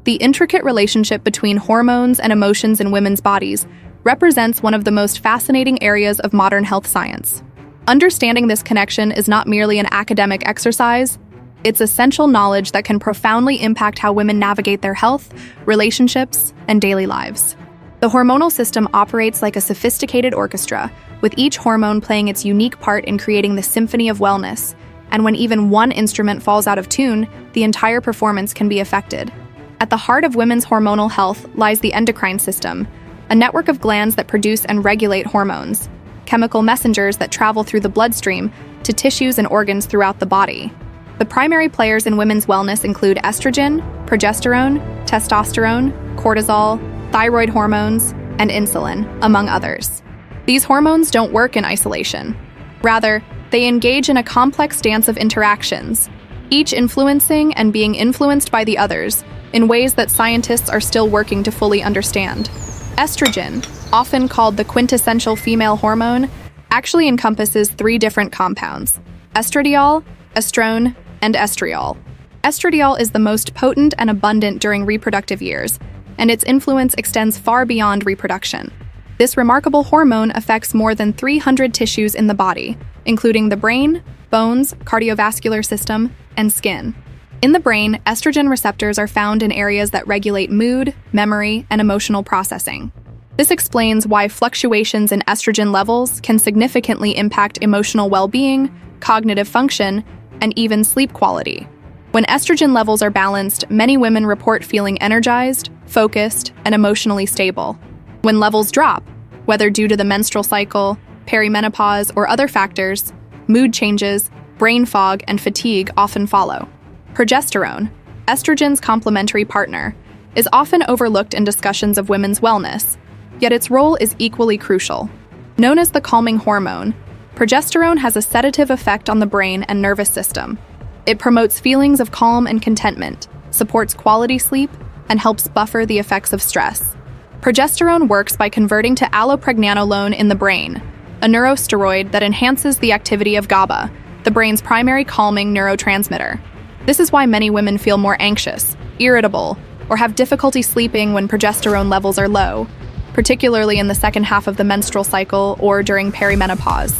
The intricate relationship between hormones and emotions in women's bodies represents one of the most fascinating areas of modern health science. Understanding this connection is not merely an academic exercise, it's essential knowledge that can profoundly impact how women navigate their health, relationships, and daily lives. The hormonal system operates like a sophisticated orchestra, with each hormone playing its unique part in creating the symphony of wellness, and when even one instrument falls out of tune, the entire performance can be affected. At the heart of women's hormonal health lies the endocrine system, a network of glands that produce and regulate hormones, chemical messengers that travel through the bloodstream to tissues and organs throughout the body. The primary players in women's wellness include estrogen, progesterone, testosterone, cortisol, thyroid hormones, and insulin, among others. These hormones don't work in isolation. Rather, they engage in a complex dance of interactions, each influencing and being influenced by the others in ways that scientists are still working to fully understand. Estrogen, often called the quintessential female hormone, actually encompasses 3 different compounds: estradiol, estrone, and estriol. Estradiol is the most potent and abundant during reproductive years, and its influence extends far beyond reproduction. This remarkable hormone affects more than 300 tissues in the body, including the brain, bones, cardiovascular system, and skin. In the brain, estrogen receptors are found in areas that regulate mood, memory, and emotional processing. This explains why fluctuations in estrogen levels can significantly impact emotional well-being, cognitive function, and even sleep quality. When estrogen levels are balanced, many women report feeling energized, focused, and emotionally stable. When levels drop, whether due to the menstrual cycle, perimenopause, or other factors, mood changes, brain fog, and fatigue often follow. Progesterone, estrogen's complementary partner, is often overlooked in discussions of women's wellness, yet its role is equally crucial. Known as the calming hormone, progesterone has a sedative effect on the brain and nervous system. It promotes feelings of calm and contentment, supports quality sleep, and helps buffer the effects of stress. Progesterone works by converting to allopregnanolone in the brain, a neurosteroid that enhances the activity of GABA, the brain's primary calming neurotransmitter. This is why many women feel more anxious, irritable, or have difficulty sleeping when progesterone levels are low, particularly in the second half of the menstrual cycle or during perimenopause.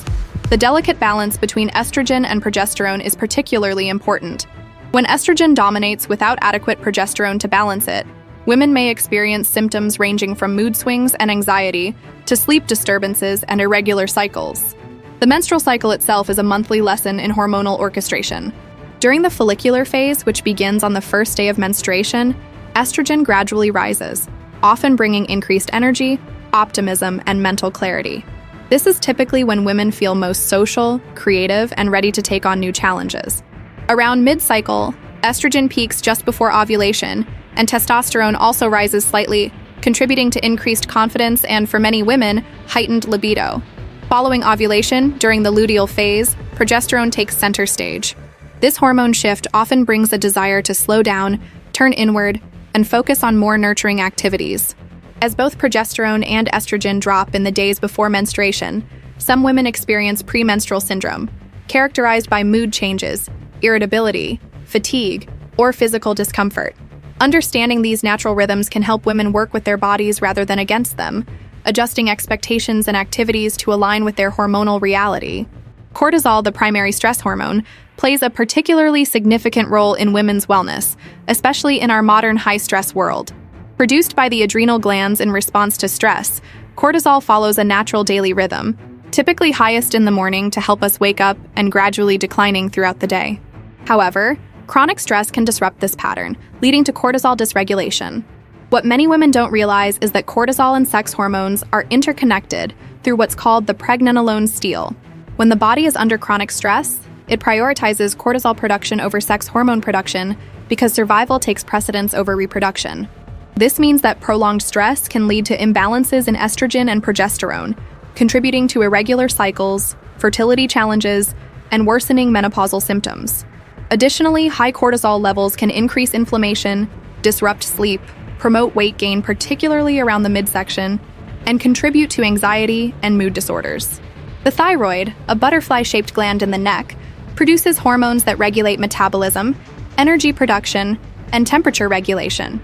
The delicate balance between estrogen and progesterone is particularly important. When estrogen dominates without adequate progesterone to balance it, women may experience symptoms ranging from mood swings and anxiety to sleep disturbances and irregular cycles. The menstrual cycle itself is a monthly lesson in hormonal orchestration. During the follicular phase, which begins on the first day of menstruation, estrogen gradually rises, often bringing increased energy, optimism, and mental clarity. This is typically when women feel most social, creative, and ready to take on new challenges. Around mid-cycle, estrogen peaks just before ovulation, and testosterone also rises slightly, contributing to increased confidence and, for many women, heightened libido. Following ovulation, during the luteal phase, progesterone takes center stage. This hormone shift often brings a desire to slow down, turn inward, and focus on more nurturing activities. As both progesterone and estrogen drop in the days before menstruation, some women experience premenstrual syndrome, characterized by mood changes, irritability, fatigue, or physical discomfort. Understanding these natural rhythms can help women work with their bodies rather than against them, adjusting expectations and activities to align with their hormonal reality. Cortisol, the primary stress hormone, plays a particularly significant role in women's wellness, especially in our modern high-stress world. Produced by the adrenal glands in response to stress, cortisol follows a natural daily rhythm, typically highest in the morning to help us wake up and gradually declining throughout the day. However, chronic stress can disrupt this pattern, leading to cortisol dysregulation. What many women don't realize is that cortisol and sex hormones are interconnected through what's called the pregnenolone steal. When the body is under chronic stress, it prioritizes cortisol production over sex hormone production because survival takes precedence over reproduction. This means that prolonged stress can lead to imbalances in estrogen and progesterone, contributing to irregular cycles, fertility challenges, and worsening menopausal symptoms. Additionally, high cortisol levels can increase inflammation, disrupt sleep, promote weight gain, particularly around the midsection, and contribute to anxiety and mood disorders. The thyroid, a butterfly-shaped gland in the neck, produces hormones that regulate metabolism, energy production, and temperature regulation.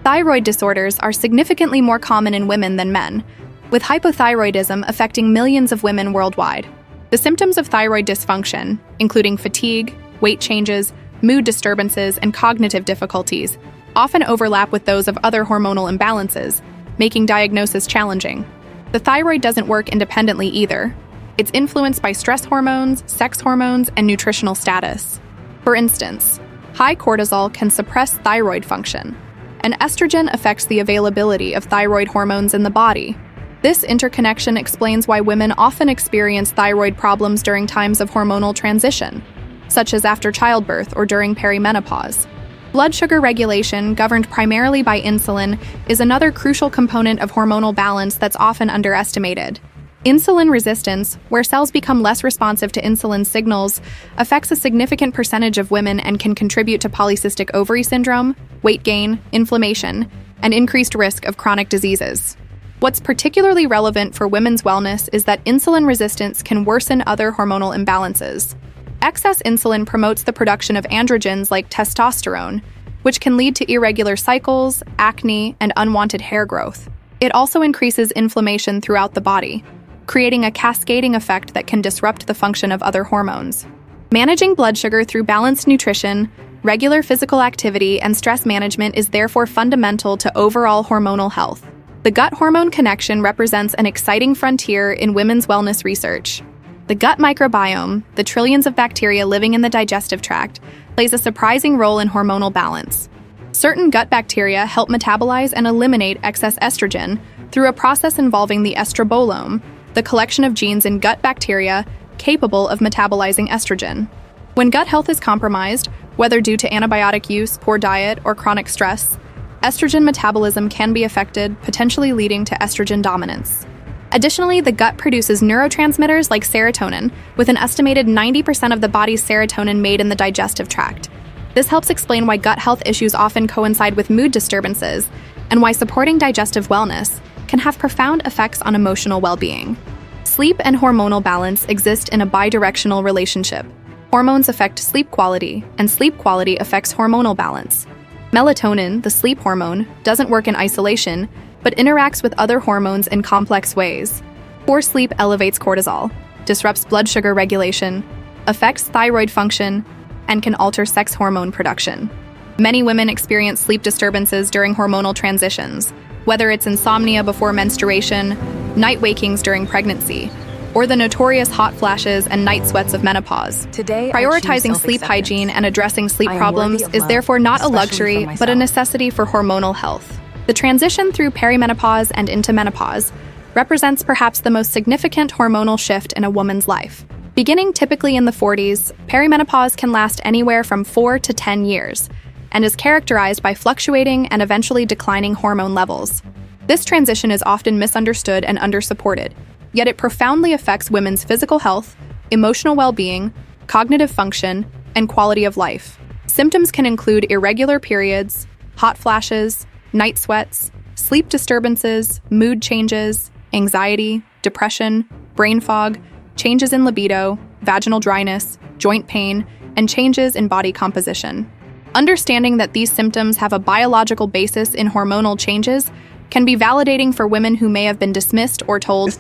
Thyroid disorders are significantly more common in women than men, with hypothyroidism affecting millions of women worldwide. The symptoms of thyroid dysfunction, including fatigue, weight changes, mood disturbances, and cognitive difficulties, often overlap with those of other hormonal imbalances, making diagnosis challenging. The thyroid doesn't work independently either. It's influenced by stress hormones, sex hormones, and nutritional status. For instance, high cortisol can suppress thyroid function, and estrogen affects the availability of thyroid hormones in the body. This interconnection explains why women often experience thyroid problems during times of hormonal transition, such as after childbirth or during perimenopause. Blood sugar regulation, governed primarily by insulin, is another crucial component of hormonal balance that's often underestimated. Insulin resistance, where cells become less responsive to insulin signals, affects a significant percentage of women and can contribute to polycystic ovary syndrome, weight gain, inflammation, and increased risk of chronic diseases. What's particularly relevant for women's wellness is that insulin resistance can worsen other hormonal imbalances. Excess insulin promotes the production of androgens like testosterone, which can lead to irregular cycles, acne, and unwanted hair growth. It also increases inflammation throughout the body, creating a cascading effect that can disrupt the function of other hormones. Managing blood sugar through balanced nutrition, regular physical activity, and stress management is therefore fundamental to overall hormonal health. The gut hormone connection represents an exciting frontier in women's wellness research. The gut microbiome, the trillions of bacteria living in the digestive tract, plays a surprising role in hormonal balance. Certain gut bacteria help metabolize and eliminate excess estrogen through a process involving the estrobolome, the collection of genes in gut bacteria capable of metabolizing estrogen. When gut health is compromised, whether due to antibiotic use, poor diet, or chronic stress, estrogen metabolism can be affected, potentially leading to estrogen dominance. Additionally, the gut produces neurotransmitters like serotonin, with an estimated 90% of the body's serotonin made in the digestive tract. This helps explain why gut health issues often coincide with mood disturbances, and why supporting digestive wellness can have profound effects on emotional well-being. Sleep and hormonal balance exist in a bidirectional relationship. Hormones affect sleep quality, and sleep quality affects hormonal balance. Melatonin, the sleep hormone, doesn't work in isolation, but interacts with other hormones in complex ways. Poor sleep elevates cortisol, disrupts blood sugar regulation, affects thyroid function, and can alter sex hormone production. Many women experience sleep disturbances during hormonal transitions, whether it's insomnia before menstruation, night wakings during pregnancy, or the notorious hot flashes and night sweats of menopause. Today, prioritizing sleep hygiene and addressing sleep problems is therefore not a luxury, but a necessity for hormonal health. The transition through perimenopause and into menopause represents perhaps the most significant hormonal shift in a woman's life. Beginning typically in the 40s, perimenopause can last anywhere from 4 to 10 years, and is characterized by fluctuating and eventually declining hormone levels. This transition is often misunderstood and undersupported, yet it profoundly affects women's physical health, emotional well-being, cognitive function, and quality of life. Symptoms can include irregular periods, hot flashes, night sweats, sleep disturbances, mood changes, anxiety, depression, brain fog, changes in libido, vaginal dryness, joint pain, and changes in body composition. Understanding that these symptoms have a biological basis in hormonal changes can be validating for women who may have been dismissed or told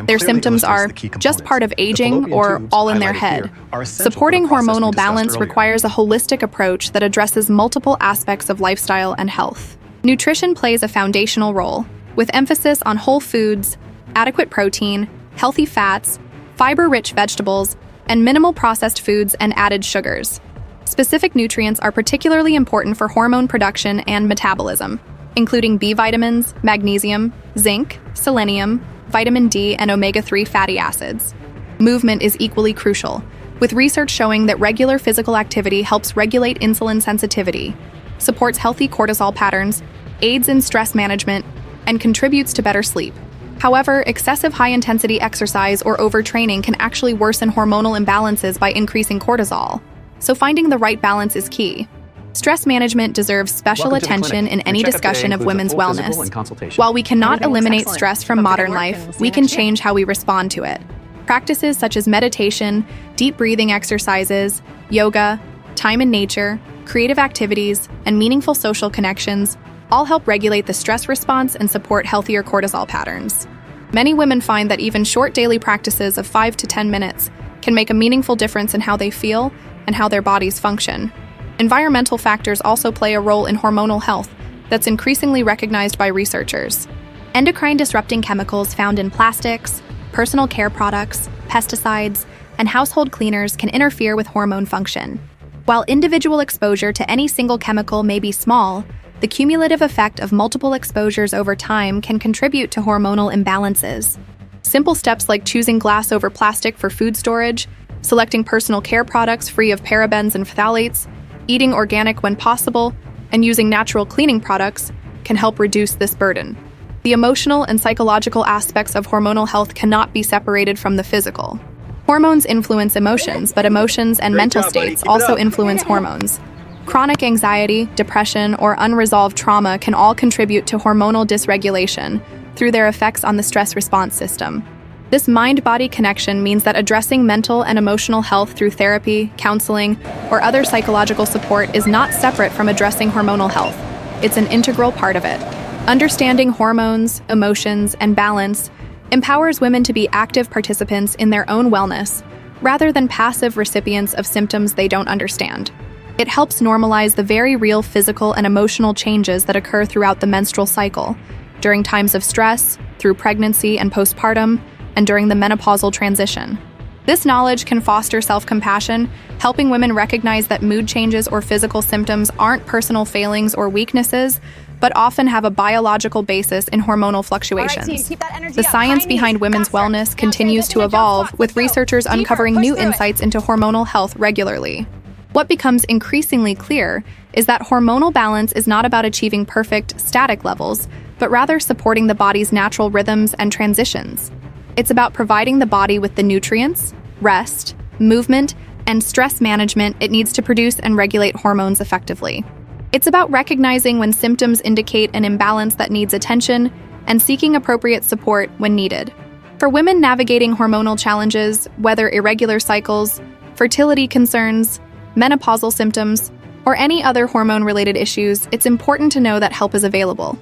their symptoms are just part of aging or all in their head. Supporting hormonal balance requires a holistic approach that addresses multiple aspects of lifestyle and health. Nutrition plays a foundational role, with emphasis on whole foods, adequate protein, healthy fats, fiber-rich vegetables, and minimal processed foods and added sugars. Specific nutrients are particularly important for hormone production and metabolism, including B vitamins, magnesium, zinc, selenium, vitamin D, and omega-3 fatty acids. Movement is equally crucial, with research showing that regular physical activity helps regulate insulin sensitivity, supports healthy cortisol patterns, aids in stress management, and contributes to better sleep. However, excessive high-intensity exercise or overtraining can actually worsen hormonal imbalances by increasing cortisol, so finding the right balance is key. Stress management deserves special attention in any discussion of women's wellness. While we cannot eliminate stress from modern life, we can change how we respond to it. Practices such as meditation, deep breathing exercises, yoga, time in nature, creative activities, and meaningful social connections all help regulate the stress response and support healthier cortisol patterns. Many women find that even short daily practices of 5 to 10 minutes can make a meaningful difference in how they feel and how their bodies function. Environmental factors also play a role in hormonal health that's increasingly recognized by researchers. Endocrine-disrupting chemicals found in plastics, personal care products, pesticides, and household cleaners can interfere with hormone function. While individual exposure to any single chemical may be small, the cumulative effect of multiple exposures over time can contribute to hormonal imbalances. Simple steps like choosing glass over plastic for food storage, selecting personal care products free of parabens and phthalates, eating organic when possible, and using natural cleaning products can help reduce this burden. The emotional and psychological aspects of hormonal health cannot be separated from the physical. Hormones influence emotions, but emotions and mental states also influence hormones. Chronic anxiety, depression, or unresolved trauma can all contribute to hormonal dysregulation through their effects on the stress response system. This mind-body connection means that addressing mental and emotional health through therapy, counseling, or other psychological support is not separate from addressing hormonal health. It's an integral part of it. Understanding hormones, emotions, and balance empowers women to be active participants in their own wellness, rather than passive recipients of symptoms they don't understand. It helps normalize the very real physical and emotional changes that occur throughout the menstrual cycle, during times of stress, through pregnancy and postpartum, and during the menopausal transition. This knowledge can foster self-compassion, helping women recognize that mood changes or physical symptoms aren't personal failings or weaknesses, but often have a biological basis in hormonal fluctuations. The science behind women's wellness continues to evolve, with researchers uncovering new insights into hormonal health regularly. What becomes increasingly clear is that hormonal balance is not about achieving perfect, static levels, but rather supporting the body's natural rhythms and transitions. It's about providing the body with the nutrients, rest, movement, and stress management it needs to produce and regulate hormones effectively. It's about recognizing when symptoms indicate an imbalance that needs attention and seeking appropriate support when needed. For women navigating hormonal challenges, whether irregular cycles, fertility concerns, menopausal symptoms, or any other hormone-related issues, it's important to know that help is available.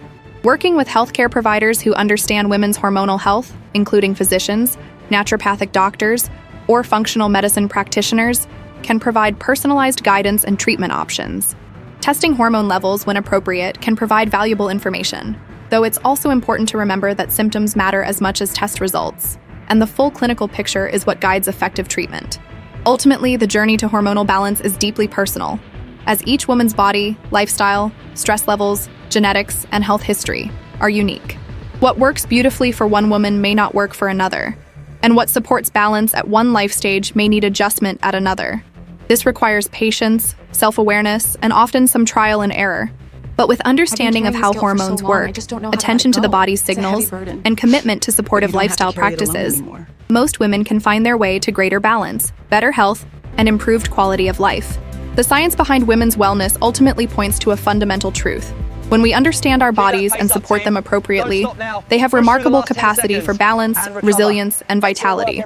Working with healthcare providers who understand women's hormonal health, including physicians, naturopathic doctors, or functional medicine practitioners, can provide personalized guidance and treatment options. Testing hormone levels when appropriate can provide valuable information, though it's also important to remember that symptoms matter as much as test results, and the full clinical picture is what guides effective treatment. Ultimately, the journey to hormonal balance is deeply personal, as each woman's body, lifestyle, stress levels, genetics, and health history are unique. What works beautifully for one woman may not work for another, and what supports balance at one life stage may need adjustment at another. This requires patience, self-awareness, and often some trial and error. But with understanding of how hormones work, attention to the body's signals, and commitment to supportive lifestyle practices, most women can find their way to greater balance, better health, and improved quality of life. The science behind women's wellness ultimately points to a fundamental truth. When we understand our bodies and support them appropriately, they have remarkable capacity for balance, resilience, and vitality.